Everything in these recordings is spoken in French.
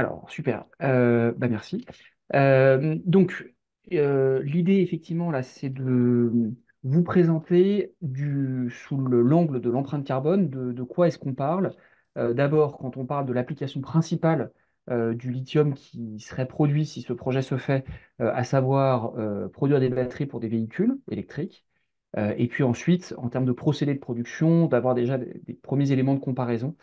Alors, super. Merci. L'idée, effectivement, là, c'est de vous présenter sous l'angle de l'empreinte carbone, de quoi est-ce qu'on parle. D'abord, quand on parle de l'application principale du lithium qui serait produit si ce projet se fait, à savoir produire des batteries pour des véhicules électriques. Et puis ensuite, en termes de procédé de production, d'avoir déjà des premiers éléments de comparaison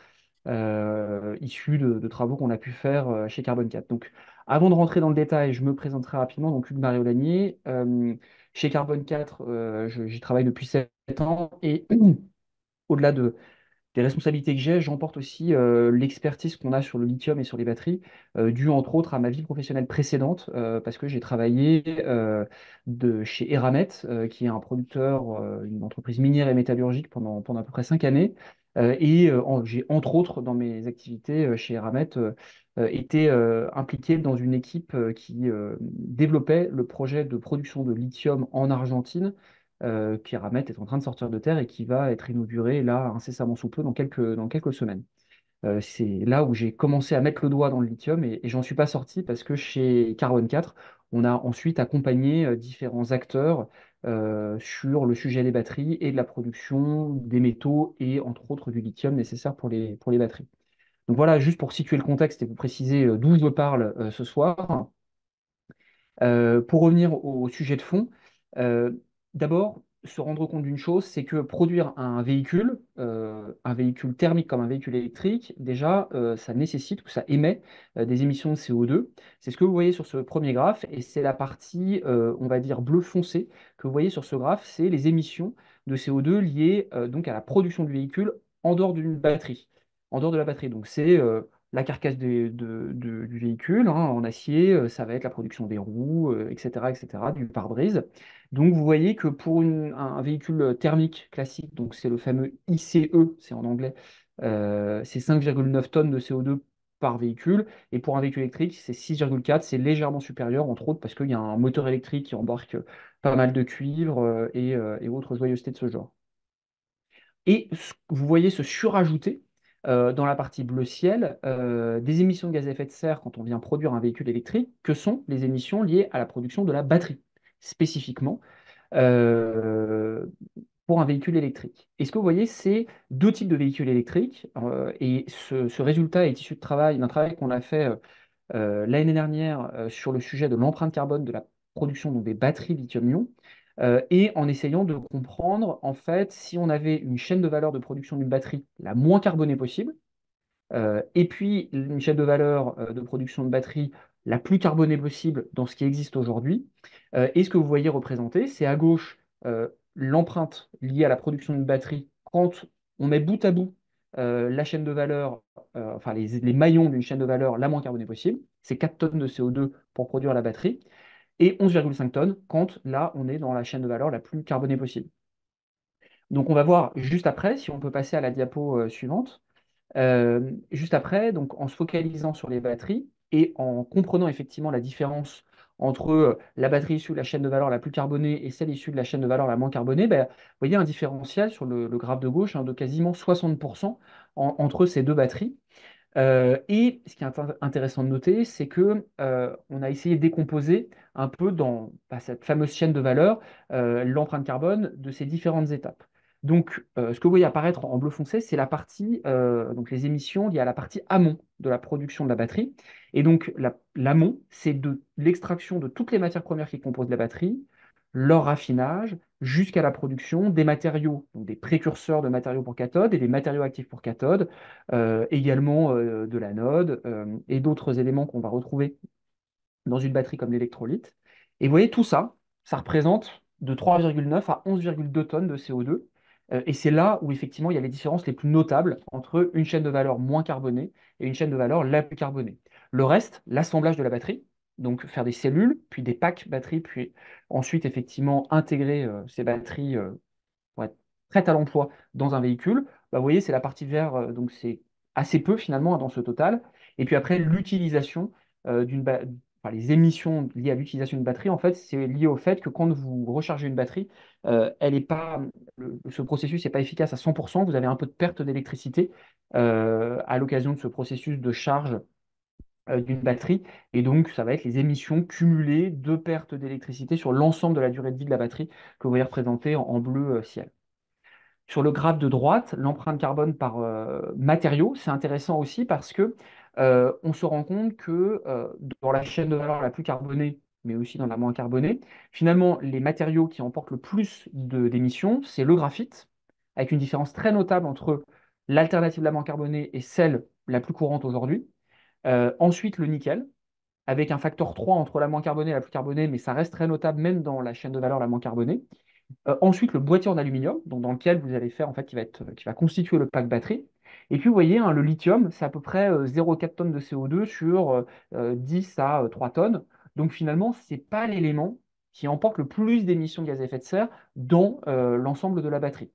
issus de travaux qu'on a pu faire chez Carbone 4. Donc, avant de rentrer dans le détail, je me présenterai rapidement. Donc, Hugues Mario-Lagnier. Chez Carbone 4, j'y travaille depuis 7 ans et au-delà des responsabilités que j'ai, j'emporte aussi l'expertise qu'on a sur le lithium et sur les batteries, due entre autres à ma vie professionnelle précédente, parce que j'ai travaillé chez Eramet, qui est un producteur, une entreprise minière et métallurgique pendant à peu près 5 années. J'ai entre autres dans mes activités chez Eramet été impliqué dans une équipe qui développait le projet de production de lithium en Argentine qui Ramet est en train de sortir de terre et qui va être inauguré là incessamment sous peu dans quelques semaines. C'est là où j'ai commencé à mettre le doigt dans le lithium et j'en suis pas sorti parce que chez Carbone 4, on a ensuite accompagné différents acteurs sur le sujet des batteries et de la production des métaux et entre autres du lithium nécessaire pour les batteries. Donc voilà, juste pour situer le contexte et vous préciser d'où je parle ce soir. Pour revenir au sujet de fond, euh, d'abord, se rendre compte d'une chose, c'est que produire un véhicule thermique comme un véhicule électrique, déjà, ça nécessite ou ça émet des émissions de CO2. C'est ce que vous voyez sur ce premier graphe, et c'est la partie, on va dire, bleu foncé que vous voyez sur ce graphe, c'est les émissions de CO2 liées donc à la production du véhicule en dehors d'une batterie, en dehors de la batterie. Donc c'est la carcasse du véhicule hein, en acier, ça va être la production des roues, etc., du pare-brise. Donc vous voyez que pour un véhicule thermique classique, donc c'est le fameux ICE, c'est en anglais, c'est 5,9 tonnes de CO2 par véhicule, et pour un véhicule électrique, c'est 6,4, c'est légèrement supérieur, entre autres parce qu'il y a un moteur électrique qui embarque pas mal de cuivre et autres joyeusetés de ce genre. Et vous voyez se surajouter dans la partie bleu ciel des émissions de gaz à effet de serre quand on vient produire un véhicule électrique, que sont les émissions liées à la production de la batterie, spécifiquement euh, pour un véhicule électrique. Et ce que vous voyez, c'est deux types de véhicules électriques. Et ce résultat est issu d'un travail qu'on a fait l'année dernière sur le sujet de l'empreinte carbone de la production donc, des batteries lithium-ion et en essayant de comprendre en fait si on avait une chaîne de valeur de production d'une batterie la moins carbonée possible et puis une chaîne de valeur de production de batterie la plus carbonée possible dans ce qui existe aujourd'hui. Et ce que vous voyez représenté, c'est à gauche l'empreinte liée à la production d'une batterie quand on met bout à bout la chaîne de valeur, enfin les maillons d'une chaîne de valeur la moins carbonée possible. C'est 4 tonnes de CO2 pour produire la batterie et 11,5 tonnes quand là on est dans la chaîne de valeur la plus carbonée possible. Donc on va voir juste après, si on peut passer à la diapo suivante. Juste après, donc en se focalisant sur les batteries et en comprenant effectivement la différence entre la batterie issue de la chaîne de valeur la plus carbonée et celle issue de la chaîne de valeur la moins carbonée, ben, vous voyez un différentiel sur le graphe de gauche hein, de quasiment 60% entre ces deux batteries. Et ce qui est intéressant de noter, c'est que on a essayé de décomposer un peu dans bah, cette fameuse chaîne de valeur l'empreinte carbone de ces différentes étapes. Donc, ce que vous voyez apparaître en bleu foncé, c'est la partie, donc les émissions liées à la partie amont de la production de la batterie. Et donc, l'amont, c'est de l'extraction de toutes les matières premières qui composent la batterie, leur raffinage, jusqu'à la production des matériaux, donc des précurseurs de matériaux pour cathode et des matériaux actifs pour cathode également de l'anode et d'autres éléments qu'on va retrouver dans une batterie comme l'électrolyte. Et vous voyez, tout ça, ça représente de 3,9 à 11,2 tonnes de CO2. Et c'est là où effectivement il y a les différences les plus notables entre une chaîne de valeur moins carbonée et une chaîne de valeur la plus carbonée. Le reste, l'assemblage de la batterie, donc faire des cellules, puis des packs batteries, puis ensuite effectivement intégrer ces batteries pour être prête à l'emploi dans un véhicule, bah, vous voyez, c'est la partie vert, donc c'est assez peu finalement hein, dans ce total. Et puis après, l'utilisation enfin, les émissions liées à l'utilisation d'une batterie, en fait, c'est lié au fait que quand vous rechargez une batterie, elle est pas, ce processus n'est pas efficace à 100%, vous avez un peu de perte d'électricité à l'occasion de ce processus de charge d'une batterie. Et donc, ça va être les émissions cumulées de pertes d'électricité sur l'ensemble de la durée de vie de la batterie que vous voyez représentée en bleu ciel. Sur le graphe de droite, l'empreinte carbone par matériau, c'est intéressant aussi parce que on se rend compte que dans la chaîne de valeur la plus carbonée, mais aussi dans la moins carbonée, finalement, les matériaux qui emportent le plus d'émissions, c'est le graphite, avec une différence très notable entre l'alternative la moins carbonée et celle la plus courante aujourd'hui. Ensuite, le nickel, avec un facteur 3 entre la moins carbonée et la plus carbonée, mais ça reste très notable même dans la chaîne de valeur la moins carbonée. Ensuite, le boîtier en aluminium, donc dans lequel vous allez faire, en fait, qui va constituer le pack batterie. Et puis, vous voyez, hein, le lithium, c'est à peu près 0,4 tonnes de CO2 sur 10 à 3 tonnes. Donc, finalement, ce n'est pas l'élément qui emporte le plus d'émissions de gaz à effet de serre dans l'ensemble de la batterie.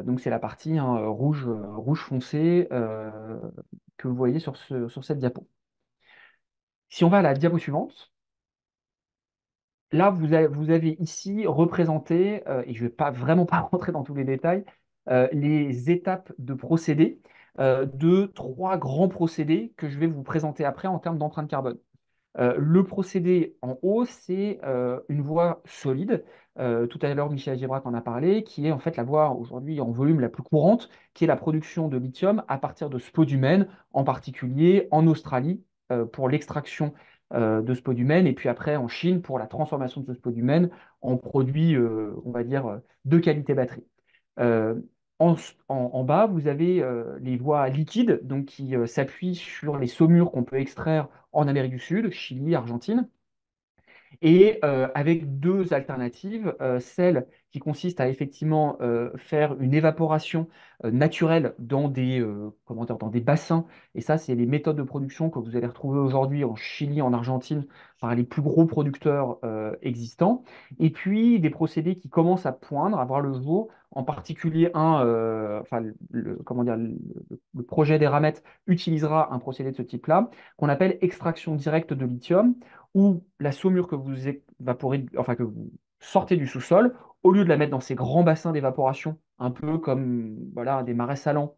Donc, c'est la partie hein, rouge foncé que vous voyez sur cette diapo. Si on va à la diapo suivante, là, vous avez ici représenté, et je ne vais pas vraiment pas rentrer dans tous les détails, les étapes de procédé de trois grands procédés que je vais vous présenter après en termes d'empreinte carbone. Le procédé en haut, c'est une voie solide. Tout à l'heure, Michel Gébrac en a parlé, qui est en fait la voie aujourd'hui en volume la plus courante, qui est la production de lithium à partir de spodumène, en particulier en Australie, pour l'extraction de spodumène, et puis après en Chine pour la transformation de ce spodumène en produits, on va dire, de qualité batterie. Euh, en bas, vous avez les voies liquides donc, qui s'appuient sur les saumures qu'on peut extraire en Amérique du Sud, Chili, Argentine, et avec deux alternatives, celle qui consiste à effectivement faire une évaporation naturelle dans comment dire, dans des bassins. Et ça, c'est les méthodes de production que vous allez retrouver aujourd'hui en Chili, en Argentine, par les plus gros producteurs existants. Et puis des procédés qui commencent à poindre, à voir le jour. En particulier, enfin, comment dire, le projet d'Eramet utilisera un procédé de ce type-là, qu'on appelle extraction directe de lithium où la saumure que vous évaporez, enfin que vous sortez du sous-sol, au lieu de la mettre dans ces grands bassins d'évaporation, un peu comme voilà, des marais salants,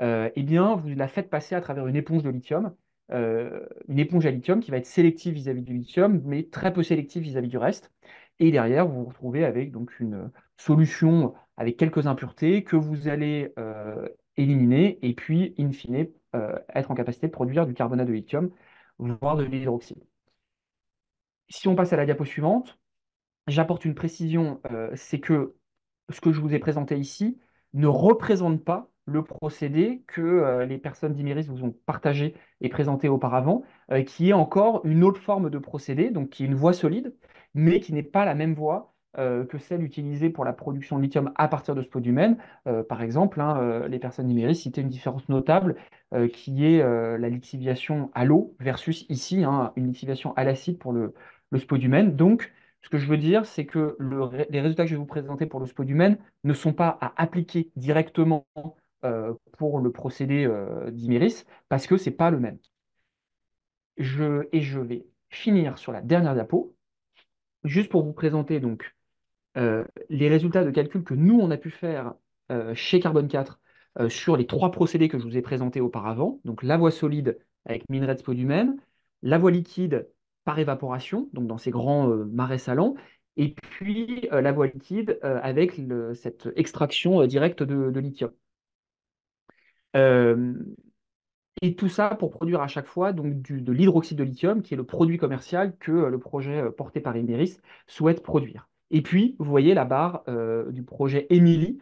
eh bien, vous la faites passer à travers une éponge de lithium, une éponge à lithium qui va être sélective vis-à-vis du lithium, mais très peu sélective vis-à-vis du reste. Et derrière, vous vous retrouvez avec donc une solution avec quelques impuretés que vous allez éliminer et puis, in fine, être en capacité de produire du carbonate de lithium, voire de l'hydroxyde. Si on passe à la diapo suivante, j'apporte une précision, c'est que ce que je vous ai présenté ici ne représente pas le procédé que les personnes d'Imeris vous ont partagé et présenté auparavant, qui est encore une autre forme de procédé, donc qui est une voie solide, mais qui n'est pas la même voie que celle utilisée pour la production de lithium à partir de spodumène. Par exemple, hein, les personnes d'Imeris citaient une différence notable qui est la lixiviation à l'eau versus ici hein, une lixiviation à l'acide pour le spodumène. Donc, ce que je veux dire, c'est que les résultats que je vais vous présenter pour le spodumène ne sont pas à appliquer directement pour le procédé d'Imeris, parce que ce n'est pas le même. Et je vais finir sur la dernière diapo, juste pour vous présenter donc les résultats de calcul que nous, on a pu faire chez Carbone 4 sur les trois procédés que je vous ai présentés auparavant, donc la voie solide avec minerai de spodumène, la voie liquide par évaporation, donc dans ces grands marais salants, et puis la voie liquide avec cette extraction directe de lithium. Euh, et tout ça pour produire à chaque fois donc, de l'hydroxyde de lithium, qui est le produit commercial que le projet porté par Imerys souhaite produire. Et puis, vous voyez la barre du projet Emily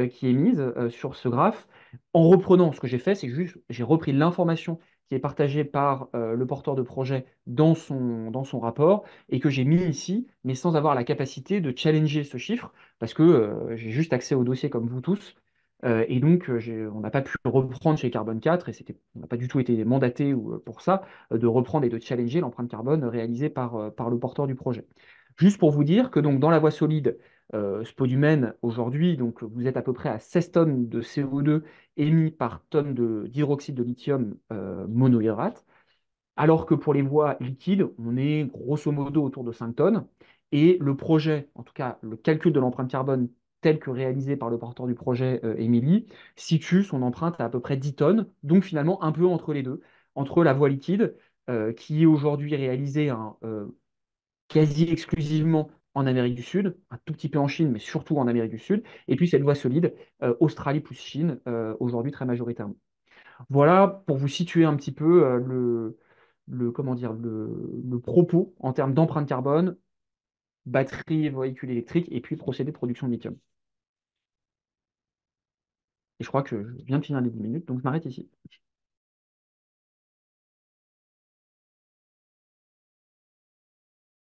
qui est mise sur ce graphe. En reprenant ce que j'ai fait, c'est juste, j'ai repris l'information qui est partagée par le porteur de projet dans son rapport et que j'ai mis ici, mais sans avoir la capacité de challenger ce chiffre, parce que j'ai juste accès au dossier comme vous tous. Et donc, on n'a pas pu reprendre chez Carbone 4, et on n'a pas du tout été mandaté pour ça, de reprendre et de challenger l'empreinte carbone réalisée par le porteur du projet. Juste pour vous dire que donc, dans la voie solide, spodumène, aujourd'hui, donc, vous êtes à peu près à 16 tonnes de CO2 émis par tonne d'hydroxyde de lithium monohydrate. Alors que pour les voies liquides, on est grosso modo autour de 5 tonnes. Et le projet, en tout cas le calcul de l'empreinte carbone tel que réalisé par le porteur du projet, Émilie, situe son empreinte à peu près 10 tonnes, donc finalement un peu entre les deux, entre la voie liquide, qui est aujourd'hui réalisée quasi exclusivement en Amérique du Sud, un tout petit peu en Chine, mais surtout en Amérique du Sud, et puis cette voie solide, Australie plus Chine, aujourd'hui très majoritairement. Voilà pour vous situer un petit peu comment dire, le propos en termes d'empreinte carbone, batterie, véhicule électrique, et puis procédé de production de lithium. Et je crois que je viens de finir les 10 minutes, donc je m'arrête ici.